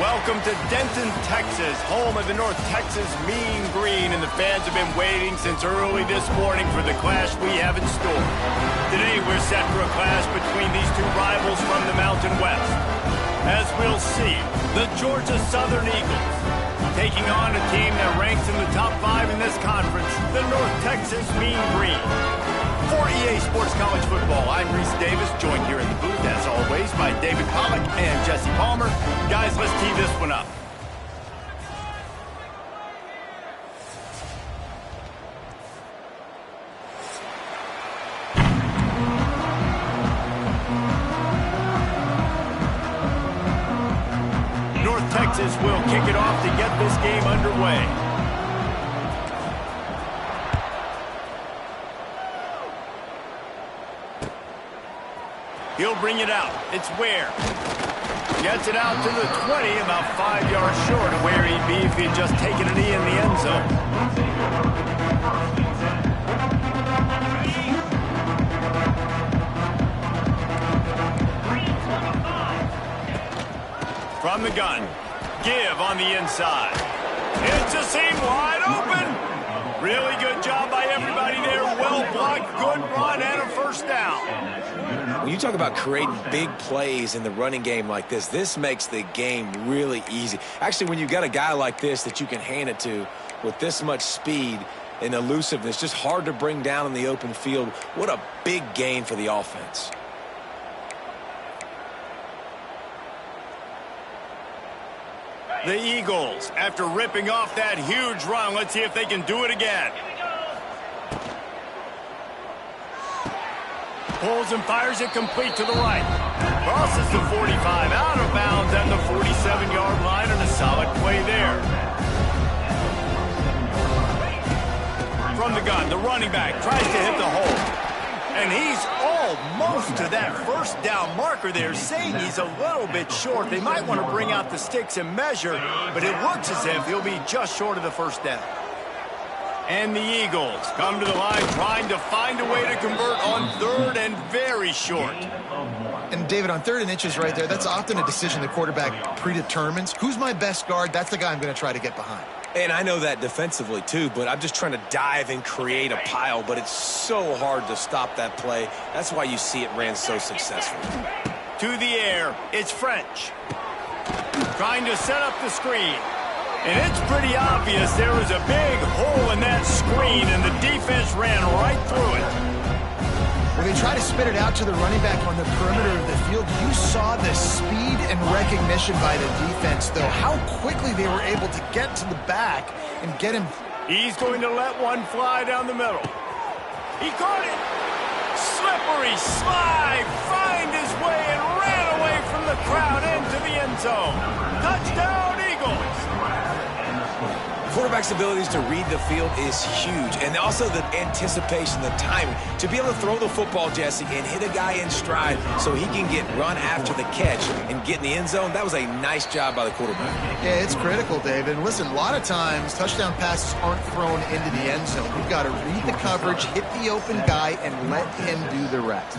Welcome to Denton, Texas, home of the North Texas Mean Green, and the fans have been waiting since early this morning for the clash we have in store. Today we're set for a clash between these two rivals from the Mountain West. As we'll see, the Georgia Southern Eagles taking on a team that ranks in the top 5 in this conference, the North Texas Mean Green. For EA Sports College Football, I'm Reese Davis, joined here in the booth, as always, by David Pollack and Jesse Palmer. Guys, let's tee this one up. North Texas will kick it off to get this game underway. He'll bring it out. It's Ware. Gets it out to the 20, about 5 yards short of where he'd be if he'd just taken a knee in the end zone. From the gun. Give on the inside. It's a seam wide open. Really good job by everybody there. Well blocked, good run, and a first down. When you talk about creating big plays in the running game like this makes the game really easy. Actually, when you've got a guy like this that you can hand it to with this much speed and elusiveness, just hard to bring down in the open field, what a big gain for the offense. The Eagles, after ripping off that huge run, let's see if they can do it again. Pulls and fires it complete to the right. Crosses the 45, out of bounds at the 47-yard line, and a solid play there. From the gun, the running back tries to hit the hole. And he's almost to that first down marker there, saying he's a little bit short. They might want to bring out the sticks and measure, but it looks as if he'll be just short of the first down. And the Eagles come to the line trying to find a way to convert on third and very short. And David, on 3rd and inches right there, that's often a decision the quarterback predetermines. Who's my best guard? That's the guy I'm going to try to get behind. And I know that defensively too, but I'm just trying to dive and create a pile, but it's so hard to stop that play. That's why you see it ran so successful. To the air, it's French. Trying to set up the screen. And it's pretty obvious there was a big hole in that screen, and the defense ran right through it. When they try to spit it out to the running back on the perimeter of the field, you saw the speed and recognition by the defense, though. How quickly they were able to get to the back and get him. He's going to let one fly down the middle. He caught it. Slippery slide, find his way and ran away from the crowd into the end zone. Touchdown, Eagles. Quarterback's abilities to read the field is huge, and also the anticipation, the timing. To be able to throw the football, Jesse, and hit a guy in stride so he can get run after the catch and get in the end zone, that was a nice job by the quarterback. Yeah, it's critical, David. And listen, a lot of times touchdown passes aren't thrown into the end zone. You've got to read the coverage, hit the open guy, and let him do the rest.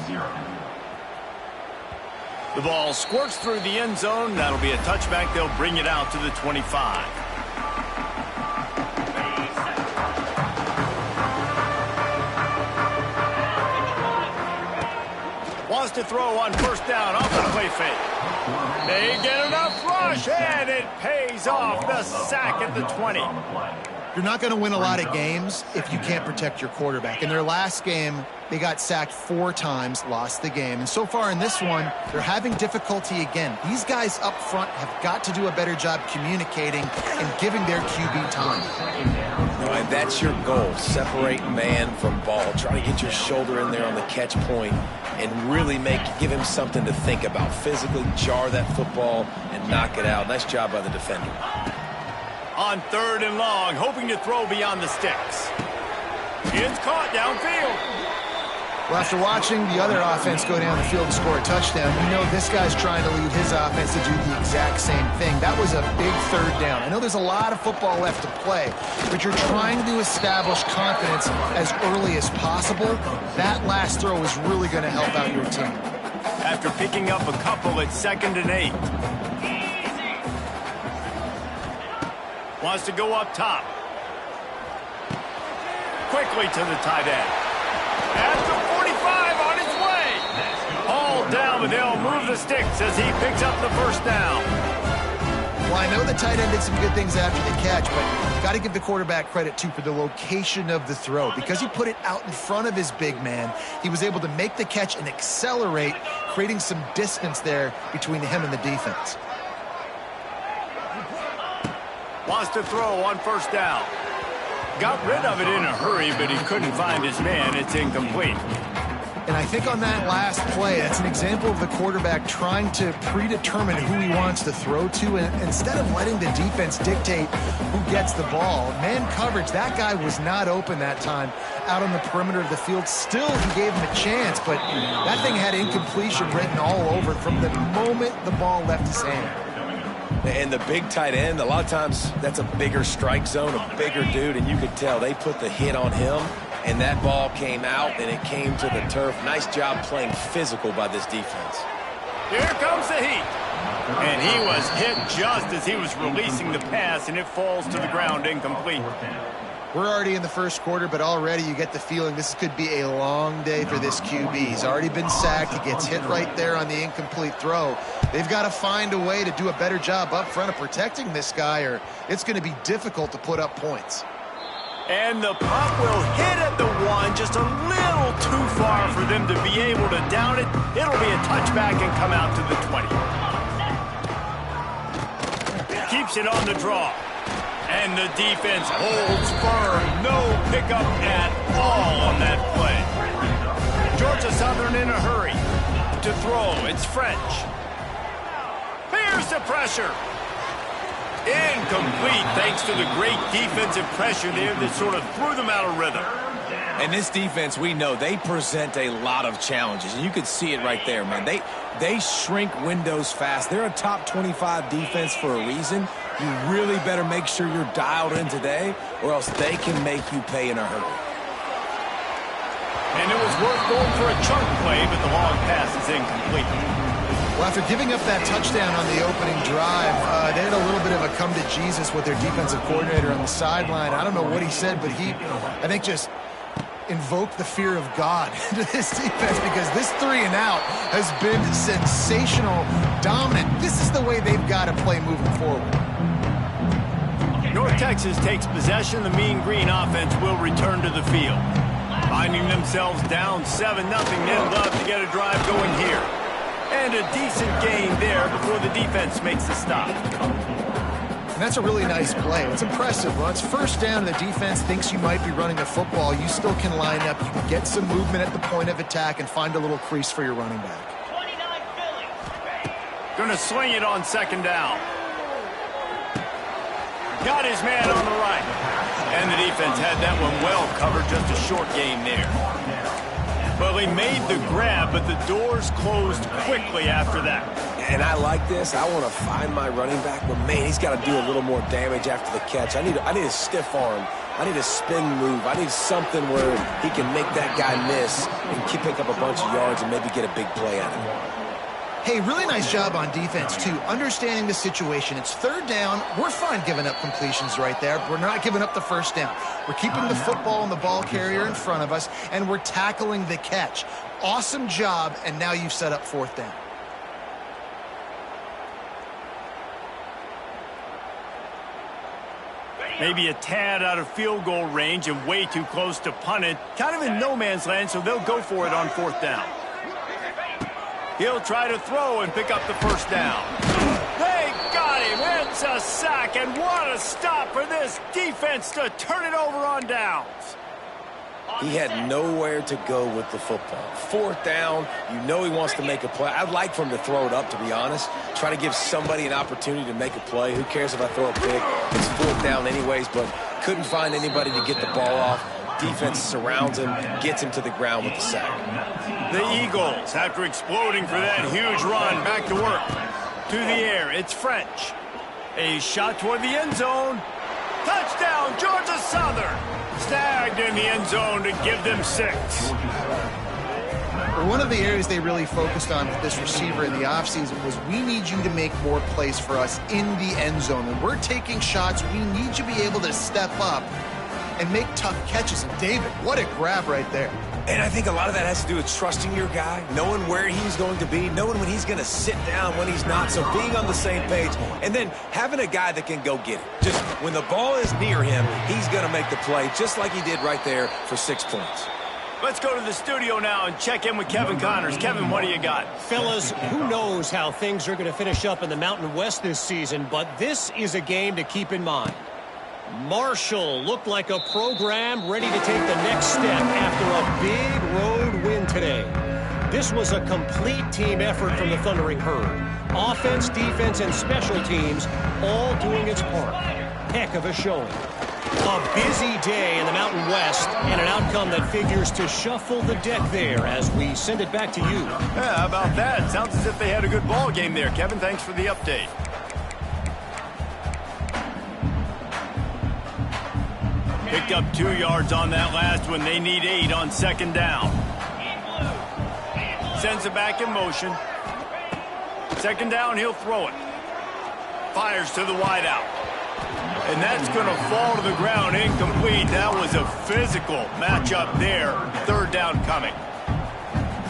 The ball squirts through the end zone. That'll be a touchback. They'll bring it out to the 25. Wants to throw on first down off the play fake. They get enough rush, and it pays off. The sack at the 20. You're not going to win a lot of games if you can't protect your quarterback. In their last game, they got sacked 4 times, lost the game. And so far in this one, they're having difficulty again. These guys up front have got to do a better job communicating and giving their QB time. And that's your goal. Separate man from ball. Try to get your shoulder in there on the catch point and really give him something to think about. Physically jar that football and knock it out. Nice job by the defender. On 3rd and long, hoping to throw beyond the sticks. It's caught downfield. Well, after watching the other offense go down the field and score a touchdown, you know this guy's trying to lead his offense to do the exact same thing. That was a big 3rd down. I know there's a lot of football left to play, but you're trying to establish confidence as early as possible. That last throw is really going to help out your team. After picking up a couple, it's 2nd and 8. Wants to go up top. Quickly to the tight end. After 45 on his way. Hauled down, but they'll move the sticks as he picks up the first down. Well, I know the tight end did some good things after the catch, but got to give the quarterback credit, too, for the location of the throw. Because he put it out in front of his big man, he was able to make the catch and accelerate, creating some distance there between him and the defense. Wants to throw on first down. Got rid of it in a hurry, but he couldn't find his man. It's incomplete. And I think on that last play, that's an example of the quarterback trying to predetermine who he wants to throw to, and instead of letting the defense dictate who gets the ball. Man coverage, that guy was not open that time out on the perimeter of the field. Still, he gave him a chance, but that thing had incompletion written all over it from the moment the ball left his hand. And the big tight end, a lot of times that's a bigger strike zone, a bigger dude, and you could tell they put the hit on him, and that ball came out, and it came to the turf. Nice job playing physical by this defense. Here comes the heat. And he was hit just as he was releasing the pass, and it falls to the ground incomplete. We're already in the first quarter, but already you get the feeling this could be a long day for this QB. He's already been sacked. He gets hit right there on the incomplete throw. They've got to find a way to do a better job up front of protecting this guy, or it's going to be difficult to put up points. And the punt will hit at the one, just a little too far for them to be able to down it. It'll be a touchback and come out to the 20. Keeps it on the draw. And the defense holds firm. No pickup at all on that play. Georgia Southern in a hurry. To throw, it's French. Here's the pressure. Incomplete thanks to the great defensive pressure there that sort of threw them out of rhythm. And this defense, we know, they present a lot of challenges. And you could see it right there, man. They shrink windows fast. They're a top 25 defense for a reason. You really better make sure you're dialed in today, or else they can make you pay in a hurry. And it was worth going for a chunk play, but the long pass is incomplete. Well, after giving up that touchdown on the opening drive, they had a little bit of a come to Jesus with their defensive coordinator on the sideline. I don't know what he said, but he, I think, just invoked the fear of God into this defense, because this 3 and out has been sensational, dominant. This is the way they've got to play moving forward. North Texas takes possession. The Mean Green offense will return to the field. Finding themselves down 7-0, they'd love to get a drive going here. And a decent gain there before the defense makes the stop. And that's a really nice play. It's impressive. Well, it's first down, and the defense thinks you might be running the football. You still can line up. You can get some movement at the point of attack and find a little crease for your running back. Going to sling it on second down. Got his man on the right. And the defense had that one well covered. Just a short gain there. Well, he made the grab, but the doors closed quickly after that. And I like this. I want to find my running back, but, man, he's got to do a little more damage after the catch. I need a stiff arm. I need a spin move. I need something where he can make that guy miss and pick up a bunch of yards and maybe get a big play out of him. Hey, really nice job on defense, too, understanding the situation. It's third down. We're fine giving up completions right there. We're not giving up the first down. We're keeping the football and the ball carrier in front of us, and we're tackling the catch. Awesome job, and now you've set up fourth down. Maybe a tad out of field goal range and way too close to punt it. Kind of in no man's land, so they'll go for it on fourth down. He'll try to throw and pick up the first down. They got him. It's a sack, and what a stop for this defense to turn it over on downs. He had nowhere to go with the football. Fourth down, you know he wants to make a play. I'd like for him to throw it up, to be honest. Try to give somebody an opportunity to make a play. Who cares if I throw a pick? It's fourth down anyways, but couldn't find anybody to get the ball off. Defense surrounds him, gets him to the ground with the sack. The Eagles, after exploding for that huge run, back to work. To the air, it's French. A shot toward the end zone. Touchdown, Georgia Southern. Snagged in the end zone to give them 6. One of the areas they really focused on with this receiver in the offseason was we need you to make more plays for us in the end zone. When we're taking shots, we need you to be able to step up and make tough catches. And David, what a grab right there. And I think a lot of that has to do with trusting your guy, knowing where he's going to be, knowing when he's going to sit down, when he's not, so being on the same page, and then having a guy that can go get it. Just when the ball is near him, he's going to make the play, just like he did right there for 6 points. Let's go to the studio now and check in with Kevin Connors. Kevin, what do you got? Fellas, who knows how things are going to finish up in the Mountain West this season, but this is a game to keep in mind. Marshall looked like a program ready to take the next step after a big road win today. This was a complete team effort from the Thundering Herd. Offense, defense, and special teams all doing its part. Heck of a showing. A busy day in the Mountain West and an outcome that figures to shuffle the deck there as we send it back to you. Yeah, how about that? Sounds as if they had a good ball game there. Kevin, thanks for the update. Picked up 2 yards on that last one. They need 8 on second down. Sends it back in motion. Second down, he'll throw it. Fires to the wideout. And that's going to fall to the ground incomplete. That was a physical matchup there. Third down coming.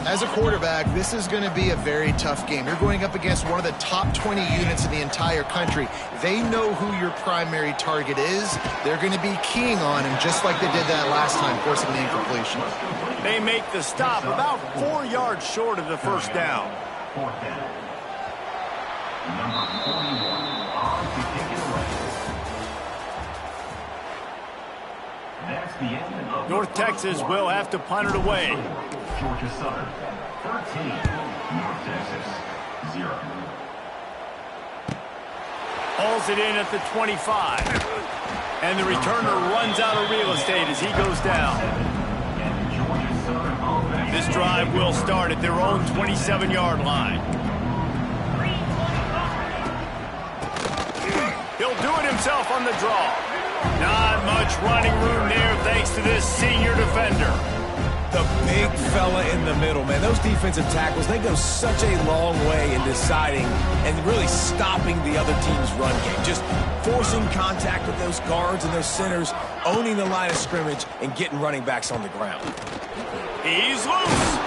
As a quarterback, this is going to be a very tough game. You're going up against one of the top 20 units in the entire country. They know who your primary target is. They're going to be keying on him just like they did that last time, forcing the incompletion. They make the stop about 4 yards short of the first down. North Texas will have to punt it away. Georgia Southern, 13. North Texas, 0. Hauls it in at the 25. And the returner runs out of real estate as he goes down. This drive will start at their own 27-yard line. He'll do it himself on the draw. Not much running room there thanks to this senior defender. The big fella in the middle, man. Those defensive tackles, they go such a long way in deciding and really stopping the other team's run game. Just forcing contact with those guards and those centers, owning the line of scrimmage, and getting running backs on the ground. He's loose.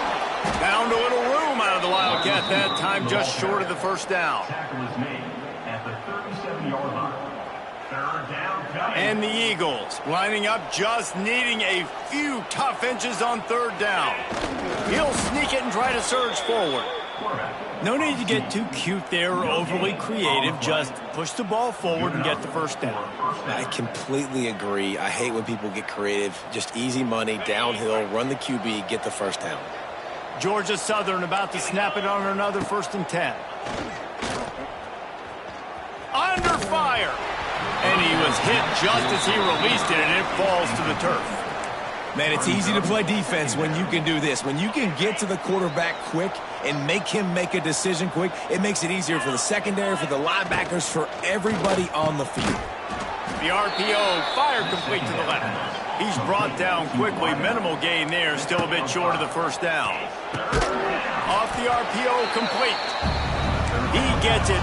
Found a little room out of the Wildcat that time, just short of the first down. Tackle is made at the 37-yard line. Third down coming. And the Eagles lining up, just needing a few tough inches on third down. He'll sneak it and try to surge forward. No need to get too cute there or overly creative. Just push the ball forward and get the first down. I completely agree. I hate when people get creative. Just easy money, downhill, run the QB, get the first down. Georgia Southern about to snap it on another 1st and 10. Under fire. And he was hit just as he released it, and it falls to the turf. Man, it's easy to play defense when you can do this. When you can get to the quarterback quick and make him make a decision quick, it makes it easier for the secondary, for the linebackers, for everybody on the field. The RPO fired complete to the left. He's brought down quickly. Minimal gain there, still a bit short of the first down. Off the RPO, complete. He gets it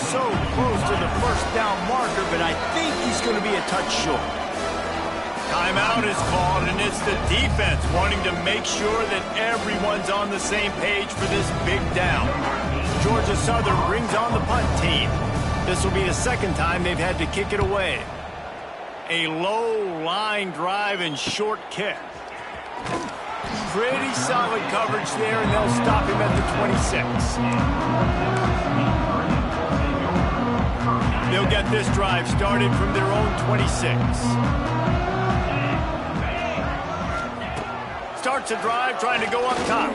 so close to the first down marker, but I think he's going to be a touch short. Timeout is called, and it's the defense wanting to make sure that everyone's on the same page for this big down. Georgia Southern brings on the punt team. This will be the second time they've had to kick it away. A low line drive and short kick. Pretty solid coverage there, and they'll stop him at the 26. They'll get this drive started from their own 26. Starts a drive trying to go up top.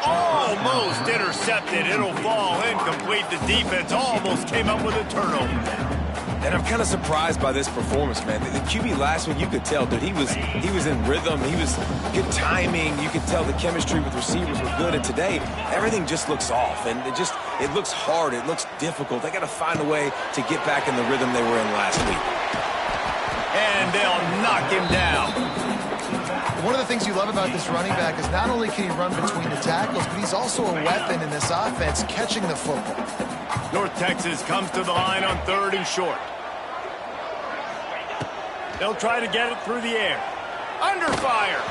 Almost intercepted. It'll fall incomplete. The defense almost came up with a turnover. And I'm kind of surprised by this performance, man. The QB last week, you could tell, dude, he was in rhythm. He was good timing. You could tell the chemistry with receivers were good. And today, everything just looks off. And it looks hard. It looks difficult. They got to find a way to get back in the rhythm they were in last week. And they'll knock him down. One of the things you love about this running back is not only can he run between the tackles, but he's also a weapon in this offense catching the football. North Texas comes to the line on 3rd and short. They'll try to get it through the air. Under fire.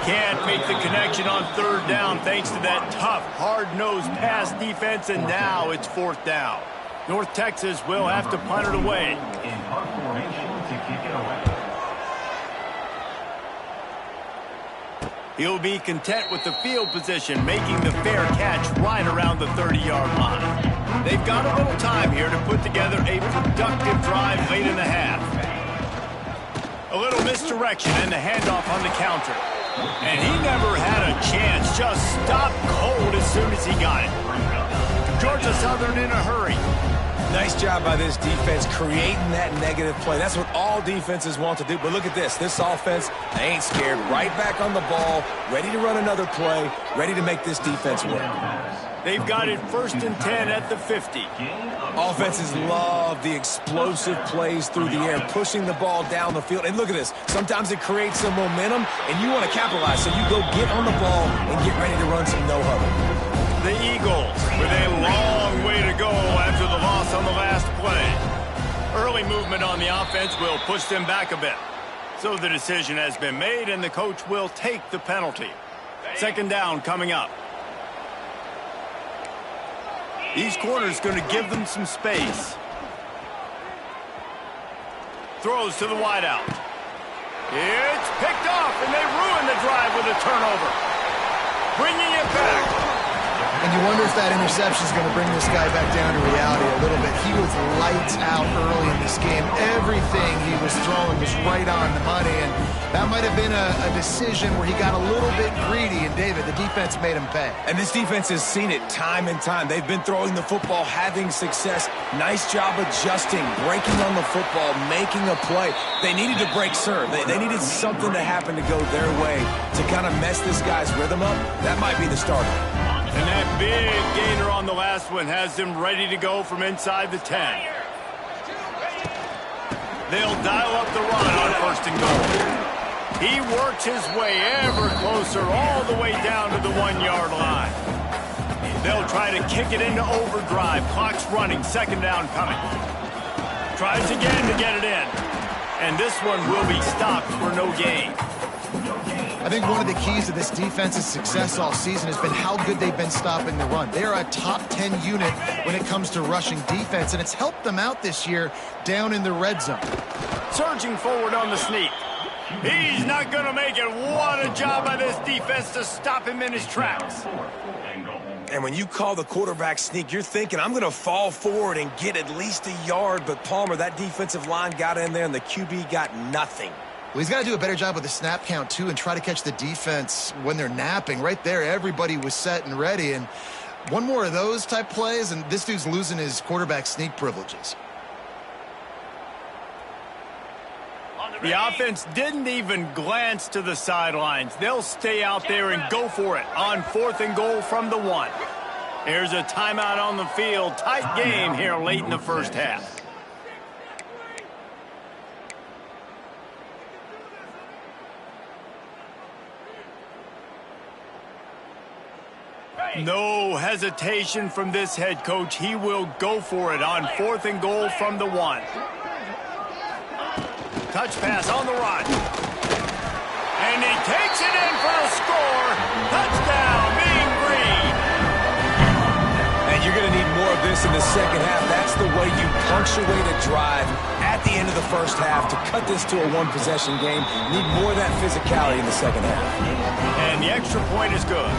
Can't make the connection on 3rd down thanks to that tough, hard-nosed pass defense, and now it's 4th down. North Texas will have to punt it away. In punt formation to kick it away. He'll be content with the field position, making the fair catch right around the 30-yard line. They've got a little time here to put together a productive drive late in the half. A little misdirection and the handoff on the counter. And he never had a chance, just stopped cold as soon as he got it. Georgia Southern in a hurry. Nice job by this defense creating that negative play. That's what all defenses want to do. But look at this. This offense, they ain't scared. Right back on the ball, ready to run another play, ready to make this defense work. They've got it 1st and 10 at the 50. Offenses love the explosive plays through the air, pushing the ball down the field. And look at this. Sometimes it creates some momentum, and you want to capitalize. So you go get on the ball and get ready to run some no-huddle. The Eagles with a long way to go after the loss on the last play. Early movement on the offense will push them back a bit. So the decision has been made, and the coach will take the penalty. 2nd down coming up. These corners going to give them some space. Throws to the wideout. It's picked off, and they ruin the drive with a turnover. Bringing it back. And you wonder if that interception is going to bring this guy back down to reality a little bit. He was lights out early in this game. Everything he was throwing was right on the money, and that might have been a decision where he got a little bit greedy, and David, the defense made him pay. And this defense has seen it time and time. They've been throwing the football, having success. Nice job adjusting, breaking on the football, making a play. They needed to break serve. They needed something to happen to go their way to kind of mess this guy's rhythm up. That might be the starter. And that big gainer on the last one has them ready to go from inside the 10. They'll dial up the run on 1st and goal. He works his way ever closer all the way down to the 1-yard line. They'll try to kick it into overdrive. Clock's running. 2nd down coming. Tries again to get it in. And this one will be stopped for no gain. I think one of the keys to this defense's success all season has been how good they've been stopping the run. They are a top 10 unit when it comes to rushing defense, and it's helped them out this year down in the red zone. Surging forward on the sneak. He's not going to make it. What a job by this defense to stop him in his tracks. And when you call the quarterback sneak, you're thinking, I'm going to fall forward and get at least a yard. But Palmer, that defensive line got in there, and the QB got nothing. Well, he's got to do a better job with the snap count, too, and try to catch the defense when they're napping. Right there, everybody was set and ready. And one more of those type plays, and this dude's losing his quarterback sneak privileges. The offense didn't even glance to the sidelines. They'll stay out there and go for it on 4th and goal from the 1. There's a timeout on the field. Tight game here late in the 1st half. No hesitation from this head coach. He will go for it on 4th and goal from the 1. Touch pass on the run. And he takes it in for a score. Touchdown, Mean Green. And you're going to need more of this in the 2nd half. That's the way you punctuate a drive at the end of the 1st half to cut this to a 1-possession game. You need more of that physicality in the 2nd half. And the extra point is good.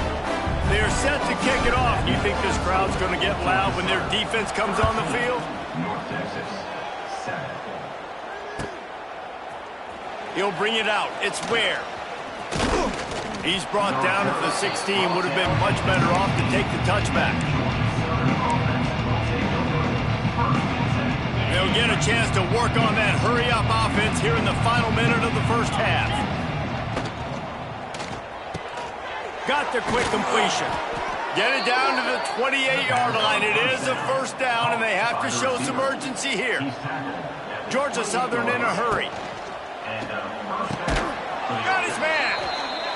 They're set to kick it off. You think this crowd's going to get loud when their defense comes on the field? North Texas, 7. He'll bring it out. It's Ware. He's brought down at the 16. Would have been much better off to take the touchback. They'll get a chance to work on that hurry-up offense here in the final minute of the 1st half. Got the quick completion. Get it down to the 28-yard line. It is a 1st down, and they have to show some urgency here. Georgia Southern in a hurry. Got his man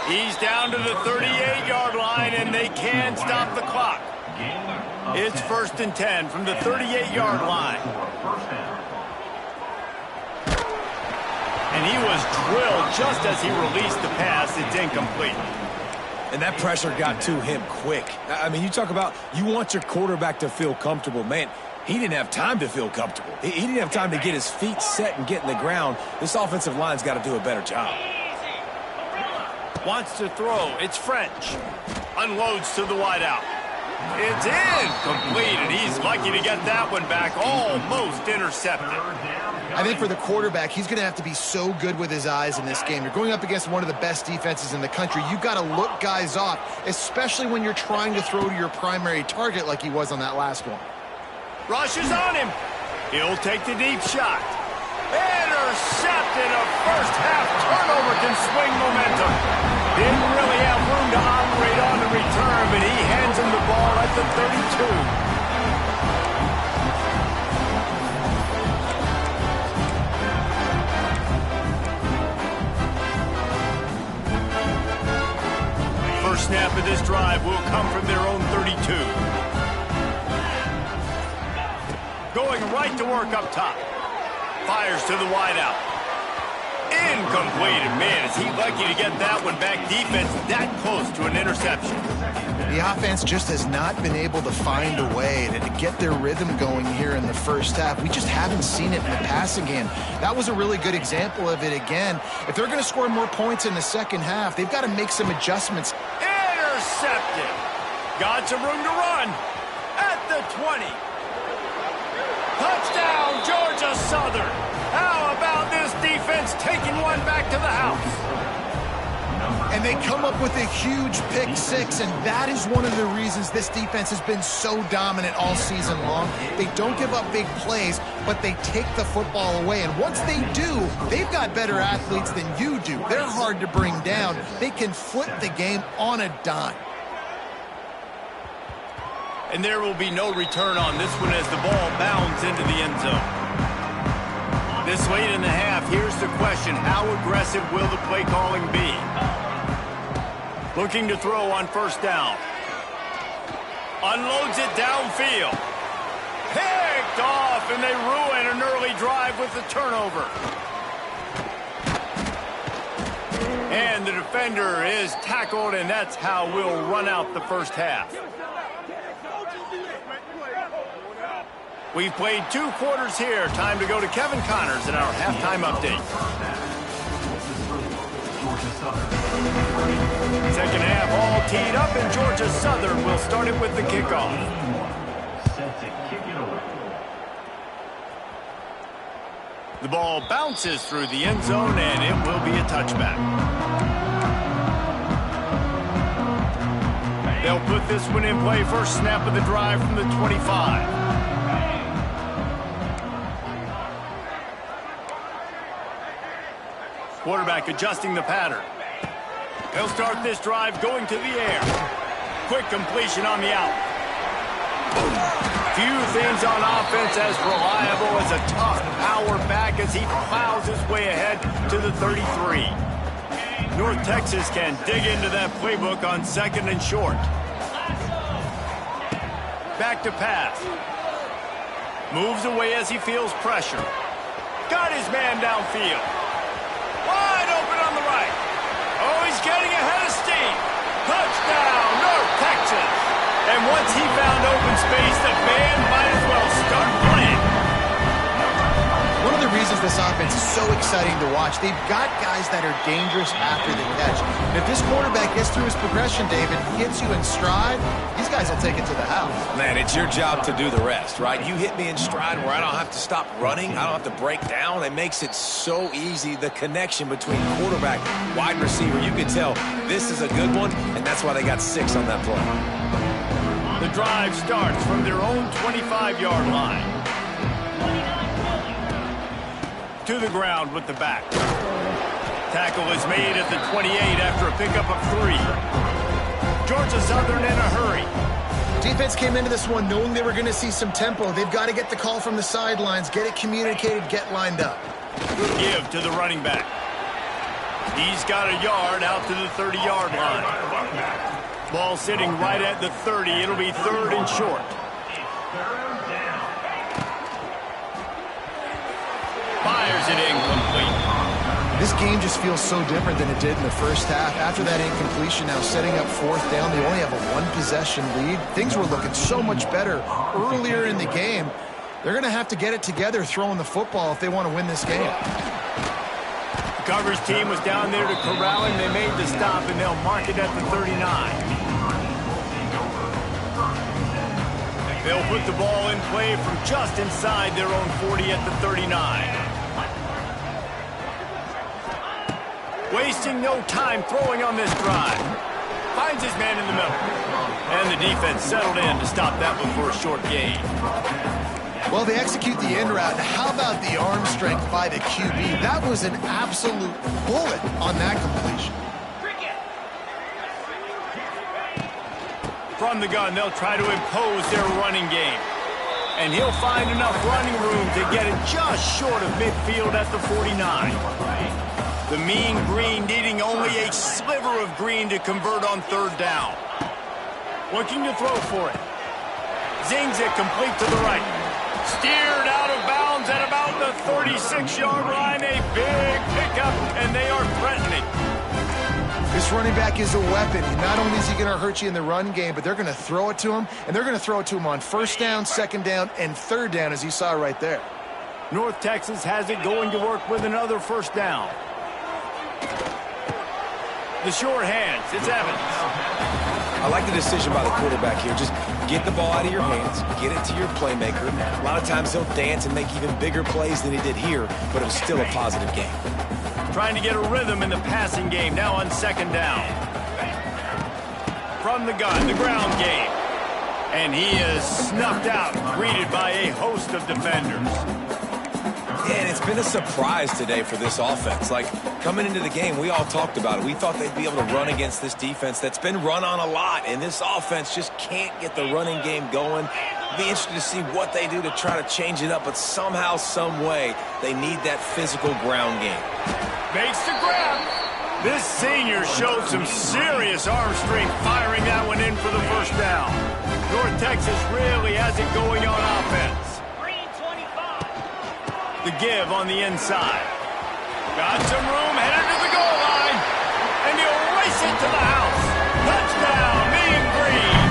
He's down to the 38-yard line, and they can stop the clock. It's 1st and 10 from the 38-yard line. And he was drilled just as he released the pass. It's incomplete. And that pressure got to him quick. I mean, you talk about you want your quarterback to feel comfortable. Man, he didn't have time to feel comfortable. He didn't have time to get his feet set and get in the ground. This offensive line's got to do a better job. Wants to throw. It's French. Unloads to the wideout. It's incomplete, and he's lucky to get that one back. Almost intercepted. I think for the quarterback, he's going to have to be so good with his eyes in this game. You're going up against one of the best defenses in the country. You've got to look guys off, especially when you're trying to throw to your primary target like he was on that last one. Rush is on him. He'll take the deep shot. Intercepted. A first-half turnover can swing momentum. Didn't really have room to operate on the return, but he hands him the ball at the 32. First snap of this drive will come from their own 32. Going right to work up top. Fires to the wideout. Incomplete. And man, is he lucky to get that one back. Defense that close to an interception. The offense just has not been able to find a way to get their rhythm going here in the first half. We just haven't seen it in the passing game. That was a really good example of it again. If they're going to score more points in the second half, they've got to make some adjustments. Intercepted. Got some room to run. At the 20. Touchdown, Georgia Southern. How about this defense taking one back to the house? And they come up with a huge pick six, and that is one of the reasons this defense has been so dominant all season long. They don't give up big plays, but they take the football away. And once they do, they've got better athletes than you do. They're hard to bring down. They can flip the game on a dime. And there will be no return on this one as the ball bounds into the end zone. This late in the half, here's the question. How aggressive will the play calling be? Looking to throw on first down. Unloads it downfield. Picked off, and they ruin an early drive with the turnover. And the defender is tackled, and that's how we'll run out the first half. We've played 2 quarters here. Time to go to Kevin Connors in our halftime update. Second half all teed up, and Georgia Southern will start it with the kickoff. Set to kick it away. The ball bounces through the end zone, and it will be a touchback. They'll put this one in play. First snap of the drive from the 25. Quarterback adjusting the pattern. He'll start this drive going to the air. Quick completion on the out. Few things on offense as reliable as a tough power back as he plows his way ahead to the 33. North Texas can dig into that playbook on second and short. Back to pass. Moves away as he feels pressure. Got his man downfield. Wide open on the right. Oh, he's getting ahead of steam. Touchdown, North Texas. And once he found open space, the band might as well start playing. One of the reasons this offense is so exciting to watch, they've got guys that are dangerous after the catch. And if this quarterback gets through his progression, David, hits you in stride, these guys will take it to the house. Man, it's your job to do the rest, right? You hit me in stride where I don't have to stop running. I don't have to break down. It makes it so easy, the connection between quarterback, wide receiver. You can tell this is a good one, and that's why they got 6 on that play. The drive starts from their own 25-yard line. To the ground with the back. Tackle is made at the 28 after a pickup of 3. Georgia Southern in a hurry. Defense came into this one knowing they were going to see some tempo. They've got to get the call from the sidelines, get it communicated, get lined up. Give to the running back. He's got a yard out to the 30-yard line. Ball sitting right at the 30. It'll be 3rd and short. Fires it incomplete. This game just feels so different than it did in the first half. After that incompletion, now setting up 4th down, they only have a 1-possession lead. Things were looking so much better earlier in the game. They're going to have to get it together throwing the football if they want to win this game. The coverage team was down there to corral him. They made the stop, and they'll mark it at the 39. They'll put the ball in play from just inside their own 40 at the 39. Wasting no time throwing on this drive. Finds his man in the middle. And the defense settled in to stop that one for a short gain. Well, they execute the end route. How about the arm strength by the QB? That was an absolute bullet on that completion. From the gun, they'll try to impose their running game. And he'll find enough running room to get it just short of midfield at the 49. The mean green needing only a sliver of green to convert on 3rd down. Looking to throw for it. Zings it complete to the right. Steered out of bounds at about the 36-yard line. A big pickup, and they are threatening. This running back is a weapon. Not only is he going to hurt you in the run game, but they're going to throw it to him, and they're going to throw it to him on 1st down, 2nd down, and 3rd down, as you saw right there. North Texas has it going to work with another 1st down. The short hands, it's Evans. I like the decision by the quarterback here. Just get the ball out of your hands, get it to your playmaker. A lot of times he'll dance and make even bigger plays than he did here, but it was still a positive game. Trying to get a rhythm in the passing game, now on 2nd down. From the gun, the ground game. And he is snuffed out, greeted by a host of defenders. Yeah, and it's been a surprise today for this offense. Like, coming into the game, we all talked about it. We thought they'd be able to run against this defense that's been run on a lot, and this offense just can't get the running game going. It'll be interesting to see what they do to try to change it up, but somehow, some way, they need that physical ground game. Makes the grab. This senior showed some serious arm strength firing that one in for the 1st down. North Texas really has it going on offense. The give on the inside. Got some room, headed to the goal line. And he'll race it to the house. Touchdown, Mean Green.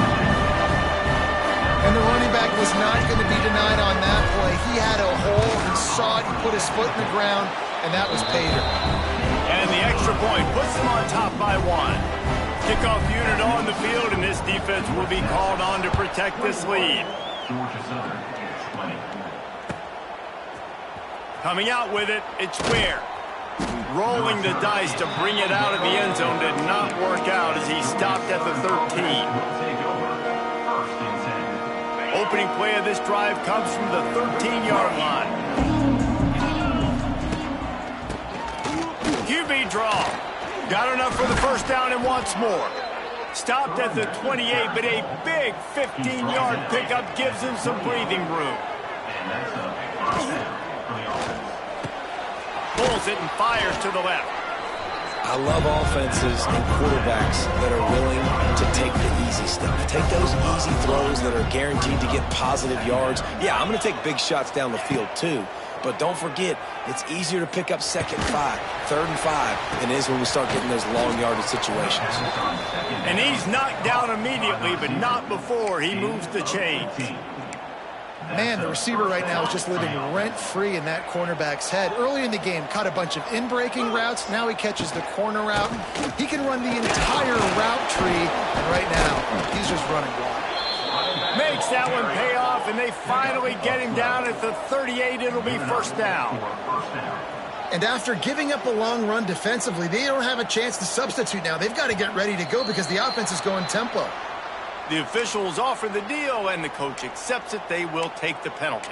And the running back was not going to be denied on that play. He had a hole, he saw it, he put his foot in the ground, and that was pay dirt. And the extra point puts them on top by 1. Kickoff unit on the field, and this defense will be called on to protect this lead. Coming out with it, it's Ware. Rolling the dice to bring it out of the end zone did not work out as he stopped at the 13. Opening play of this drive comes from the 13-yard line. QB draw. Got enough for the 1st down and wants more. Stopped at the 28, but a big 15-yard pickup gives him some breathing room. Pulls it and fires to the left. I love offenses and quarterbacks that are willing to take the easy stuff. Take those easy throws that are guaranteed to get positive yards. Yeah, I'm going to take big shots down the field too. But don't forget, it's easier to pick up 2nd and 5, 3rd and 5 than it is when we start getting those long yardage situations. And he's knocked down immediately, but not before he moves the chains. Man, the receiver right now is just living rent-free in that cornerback's head. Early in the game, caught a bunch of in-breaking routes. Now he catches the corner route. He can run the entire route tree, and right now, he's just running wild. Makes that one pay off, and they finally get him down at the 38. It'll be 1st down. And after giving up a long run defensively, they don't have a chance to substitute now. They've got to get ready to go because the offense is going tempo. The officials offer the deal, and the coach accepts it. They will take the penalty.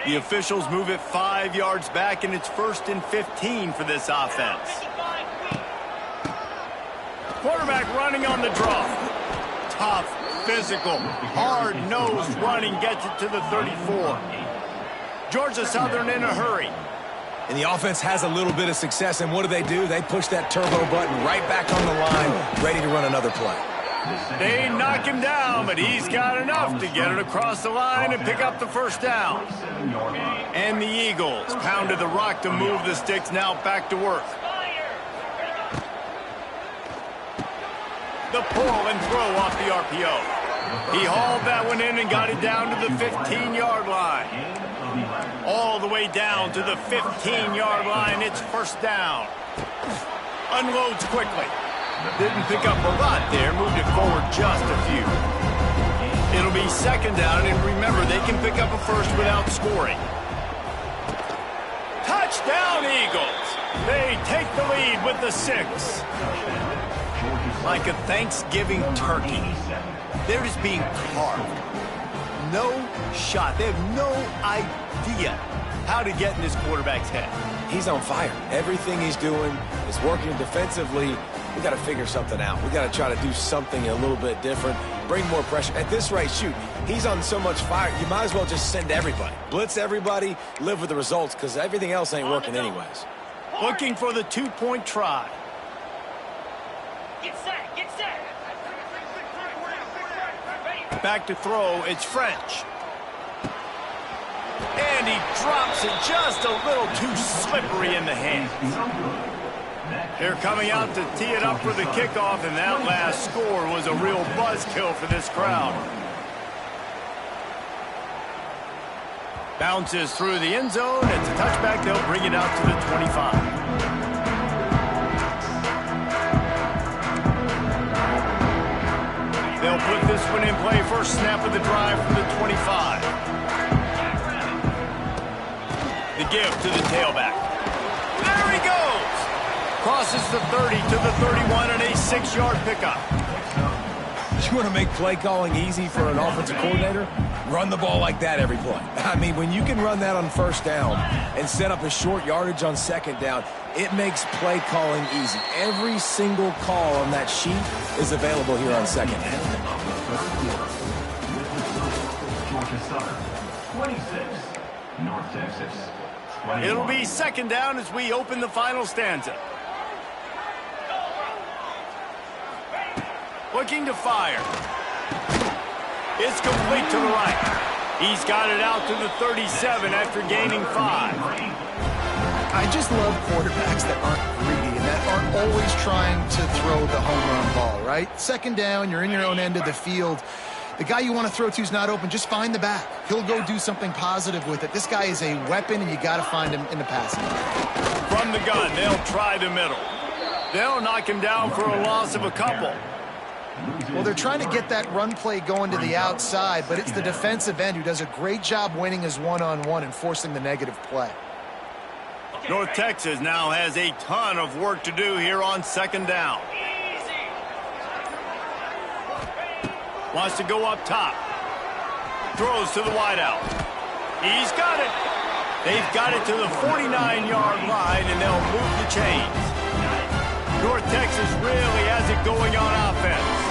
The officials move it 5 yards back, and it's 1st and 15 for this offense. Quarterback running on the draw. Tough, physical, hard-nosed running gets it to the 34. Georgia Southern in a hurry. And the offense has a little bit of success, and what do? They push that turbo button right back on the line, ready to run another play. They knock him down, but he's got enough to get it across the line and pick up the first down. And the Eagles pounded the rock to move the sticks, now back to work. The pull and throw off the RPO. He hauled that one in and got it down to the 15-yard line. All the way down to the 15-yard line. It's first down. Unloads quickly. Didn't pick up a lot there. Moved it forward just a few. It'll be second down, and remember, they can pick up a first without scoring. Touchdown, Eagles. They take the lead with the 6. Like a Thanksgiving turkey. They're just being carved. No shot. They have no idea how to get in this quarterback's head. He's on fire. Everything he's doing is working defensively. We got to figure something out. We got to try to do something a little bit different, bring more pressure. At this rate, shoot, he's on so much fire, you might as well just send everybody. Blitz everybody, live with the results, because everything else ain't working anyways. Looking for the 2-point try. Get set, get set. Back to throw, it's French. And he drops it just a little too slippery in the hands. They're coming out to tee it up for the kickoff, and that last score was a real buzzkill for this crowd. Bounces through the end zone. It's a touchback. They'll bring it out to the 25. They'll put this one in play. First snap of the drive from the 25. The give to the tailback. There he goes! Crosses the 30 to the 31 and a 6-yard pickup. You want to make play calling easy for an offensive coordinator? Run the ball like that every play. I mean, when you can run that on first down and set up a short yardage on second down, it makes play calling easy. Every single call on that sheet is available here on second down. Georgia Southern, 26, North Texas, 21. It'll be second down as we open the final stanza. Looking to fire. It's complete to the right. He's got it out to the 37 after gaining 5. I just love quarterbacks that aren't greedy and that aren't always trying to throw the home run ball, right? Second down, you're in your own end of the field. The guy you want to throw to is not open. Just find the back. He'll go do something positive with it. This guy is a weapon, and you got to find him in the passing game. From the gun, they'll try the middle. They'll knock him down for a loss of a couple. Well, they're trying to get that run play going to the outside, but it's the defensive end who does a great job winning his one-on-one and forcing the negative play. North Texas now has a ton of work to do here on second down. Wants to go up top. Throws to the wideout. He's got it. They've got it to the 49-yard line, and they'll move the chains. North Texas really has it going on offense.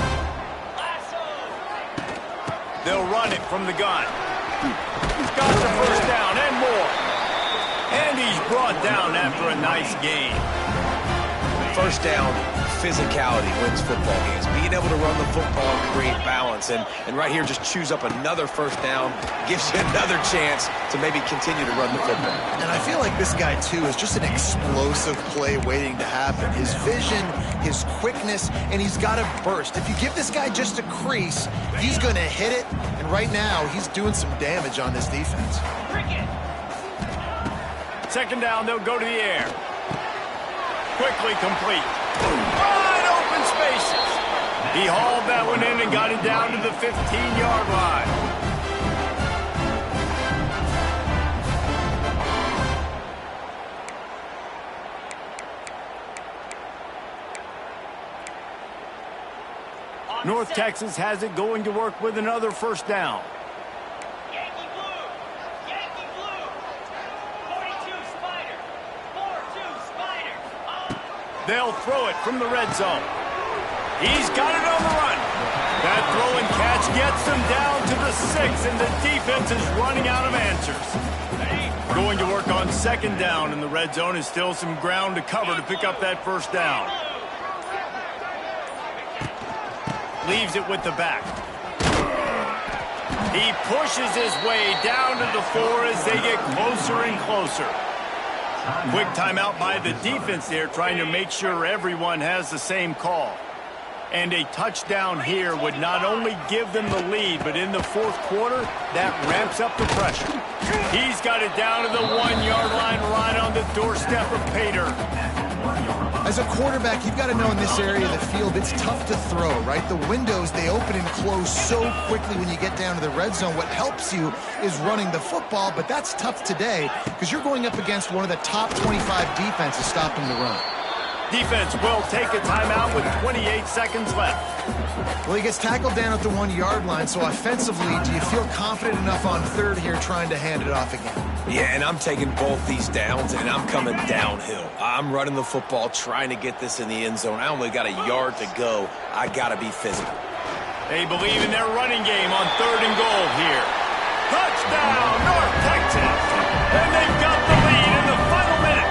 They'll run it from the gun. He's got the first down and more. And he's brought down after a nice game. First down, physicality wins football games. Being able to run the football and create balance. And right here, just choose up another first down. Gives you another chance to maybe continue to run the football. And I feel like this guy, too, is just an explosive play waiting to happen. His vision, his quickness, and he's got a burst. If you give this guy just a crease, he's going to hit it. And right now, he's doing some damage on this defense. Second down, they'll go to the air. Quickly complete. Wide open spaces. He hauled that one in and got it down to the 15-yard line. North Texas has it going to work with another first down. Yankee blue. Yankee blue. 42 Spider. 4-2 Spider. They'll throw it from the red zone. He's got it on the run. That throw and catch gets them down to the 6, and the defense is running out of answers. going to work on second down in the red zone, and still some ground to cover to pick up that first down. Leaves it with the back. He pushes his way down to the 4 as they get closer and closer. Quick timeout by the defense there, trying to make sure everyone has the same call. And a touchdown here would not only give them the lead, but in the fourth quarter, that ramps up the pressure. He's got it down to the 1-yard line, right on the doorstep of Pater. As a quarterback, you've got to know in this area of the field, it's tough to throw, right? The windows, they open and close so quickly when you get down to the red zone. What helps you is running the football, but that's tough today because you're going up against one of the top 25 defenses stopping the run. Defense will take a timeout with 28 seconds left. Well, he gets tackled down at the 1-yard line, so offensively, do you feel confident enough on third here trying to hand it off again? Yeah, and I'm taking both these downs, and I'm coming downhill. I'm running the football, trying to get this in the end zone. I only got a yard to go. I got to be physical. They believe in their running game on 3rd and goal here. Touchdown, North Texas! And they've got the lead in the final minute.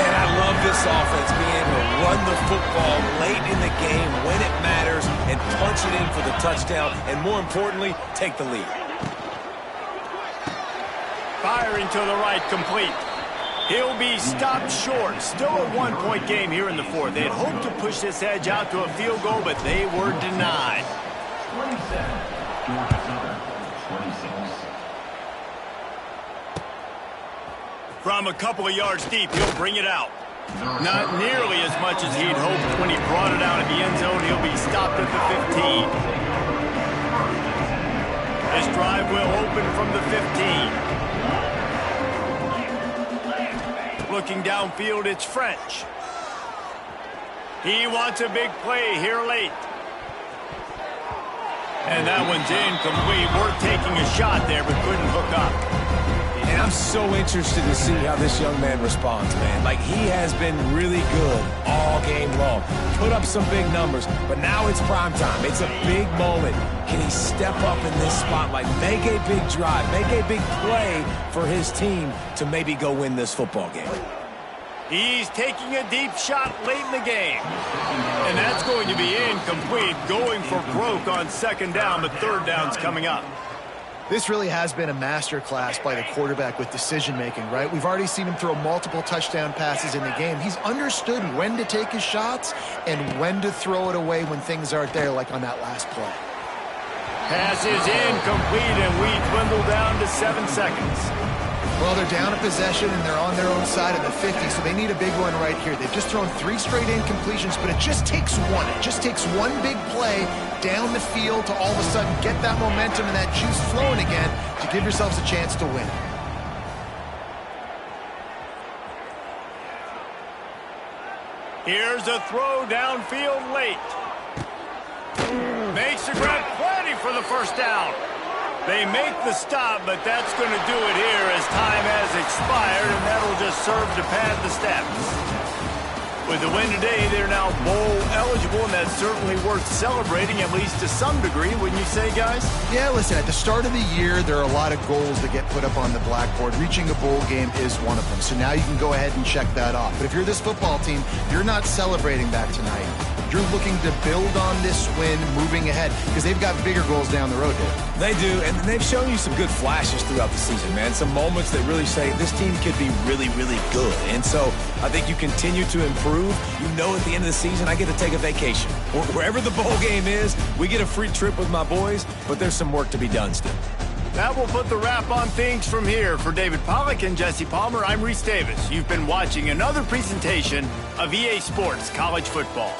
Man, I love this offense being able to run the football late in the game when it matters and punch it in for the touchdown, and more importantly, take the lead. Firing to the right, complete. He'll be stopped short. Still a 1-point game here in the fourth. They had hoped to push this edge out to a field goal, but they were denied. 27, Georgia Southern, 26. From a couple of yards deep, he'll bring it out. Not nearly as much as he'd hoped when he brought it out in the end zone. He'll be stopped at the 15. This drive will open from the 15. Looking downfield, it's French. He wants a big play here late. And that one's incomplete. We're taking a shot there, but couldn't hook up. And I'm so interested to see how this young man responds, man. Like, he has been really good all game long. Put up some big numbers, but now it's prime time. It's a big moment. Can he step up in this spotlight, make a big drive, make a big play for his team to maybe go win this football game? He's taking a deep shot late in the game. And that's going to be incomplete, going for broke on second down, but third down's coming up. This really has been a masterclass by the quarterback with decision-making, right? We've already seen him throw multiple touchdown passes in the game. He's understood when to take his shots and when to throw it away when things aren't there, like on that last play. Pass is incomplete, and we dwindle down to 7 seconds. Well, they're down a possession, and they're on their own side of the 50, so they need a big one right here. They've just thrown 3 straight incompletions, but it just takes one. It just takes one big play down the field to all of a sudden get that momentum and that juice flowing again to give yourselves a chance to win. Here's a throw downfield late. Makes the grab, plenty for the first down. They make the stop, but that's going to do it here as time has expired, and that'll just serve to pad the stats. With the win today, they're now bowl eligible, and that's certainly worth celebrating, at least to some degree, wouldn't you say, guys? Yeah, listen, at the start of the year, there are a lot of goals that get put up on the blackboard. Reaching a bowl game is one of them, so now you can go ahead and check that off. But if you're this football team, you're not celebrating that tonight. You're looking to build on this win moving ahead because they've got bigger goals down the road, Dave. They do, and they've shown you some good flashes throughout the season, man. Some moments that really say this team could be really, really good. And so I think you continue to improve. You know, at the end of the season, I get to take a vacation. Wherever the bowl game is, we get a free trip with my boys, but there's some work to be done still. That will put the wrap on things from here. For David Pollack and Jesse Palmer, I'm Reese Davis. You've been watching another presentation of EA Sports College Football.